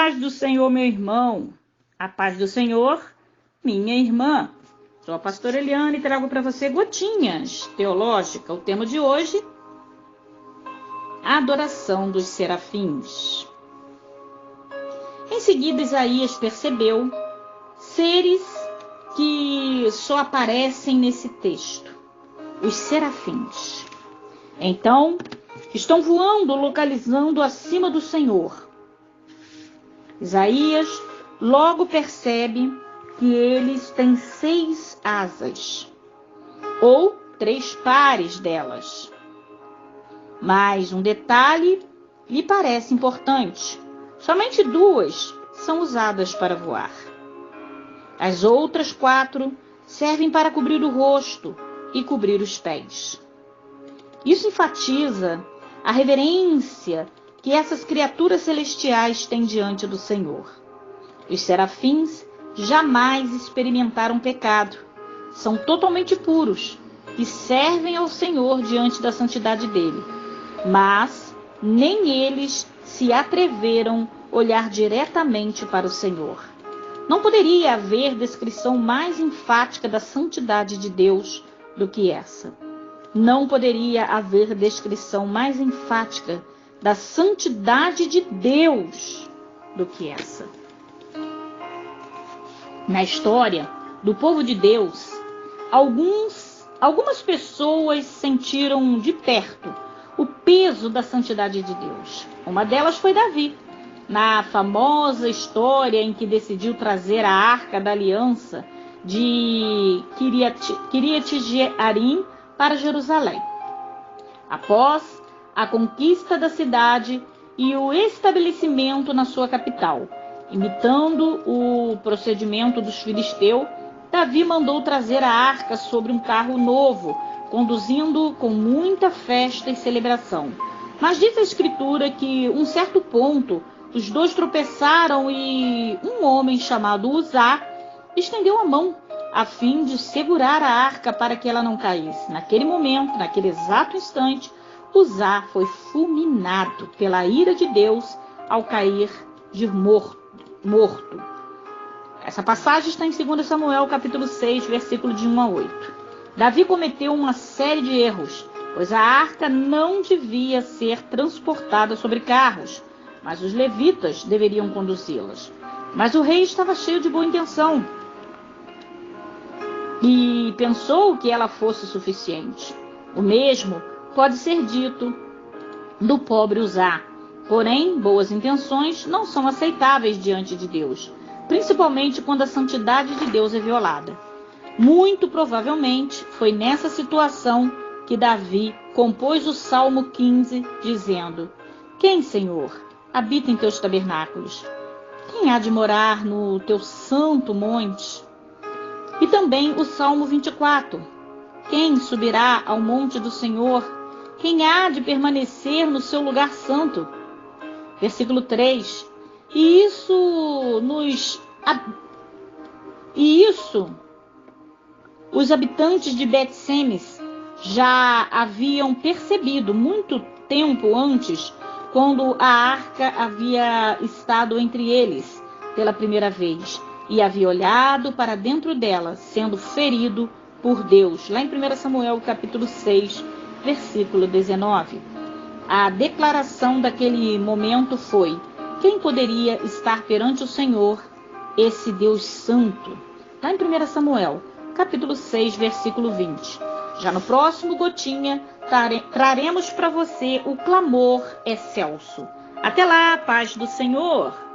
paz do Senhor, meu irmão. A paz do Senhor, minha irmã. Sou a pastora Eliane e trago para você gotinhas teológica. O tema de hoje, a adoração dos serafins. Em seguida, Isaías percebeu seres que só aparecem nesse texto, os serafins. Então, estão voando, localizando acima do Senhor. Isaías logo percebe que eles têm 6 asas, ou 3 pares delas. Mas um detalhe lhe parece importante. Somente 2 são usadas para voar. As outras 4 servem para cobrir o rosto e cobrir os pés. Isso enfatiza a reverência que essas criaturas celestiais têm diante do Senhor. Os serafins jamais experimentaram pecado. São totalmente puros e servem ao Senhor diante da santidade dele. Mas nem eles se atreveram a olhar diretamente para o Senhor. Não poderia haver descrição mais enfática da santidade de Deus do que essa. Não poderia haver descrição mais enfática da santidade de Deus do que essa. Na história do povo de Deus, algumas pessoas sentiram de perto o peso da santidade de Deus. Uma delas foi Davi, na famosa história em que decidiu trazer a Arca da Aliança de Kiriat-Jearim para Jerusalém. Após a conquista da cidade e o estabelecimento na sua capital, imitando o procedimento dos filisteus, Davi mandou trazer a arca sobre um carro novo, conduzindo com muita festa e celebração. Mas diz a Escritura que, um certo ponto, os 2 tropeçaram e um homem chamado Uzá estendeu a mão a fim de segurar a arca para que ela não caísse. Naquele momento, naquele exato instante, Uzá foi fulminado pela ira de Deus ao cair de morto. Essa passagem está em 2 Samuel, capítulo 6, versículo de 1 a 8. Davi cometeu uma série de erros, pois a arca não devia ser transportada sobre carros, mas os levitas deveriam conduzi-las. Mas o rei estava cheio de boa intenção e pensou que ela fosse suficiente. O mesmo pode ser dito do pobre Uzá. Porém, boas intenções não são aceitáveis diante de Deus, principalmente quando a santidade de Deus é violada. Muito provavelmente foi nessa situação que Davi compôs o Salmo 15, dizendo: Quem, Senhor, habita em teus tabernáculos? Quem há de morar no teu santo monte? E também o Salmo 24. Quem subirá ao monte do Senhor? Quem há de permanecer no seu lugar santo? Versículo 3. Os habitantes de Bet-Semes já haviam percebido muito tempo antes, quando a arca havia estado entre eles pela primeira vez, e havia olhado para dentro dela, sendo ferido por Deus. Lá em 1 Samuel, capítulo 6, versículo 19. A declaração daquele momento foi: quem poderia estar perante o Senhor, esse Deus santo? Lá em 1 Samuel, capítulo 6, versículo 20. Já no próximo Gotinha, traremos para você o clamor excelso. Até lá, paz do Senhor!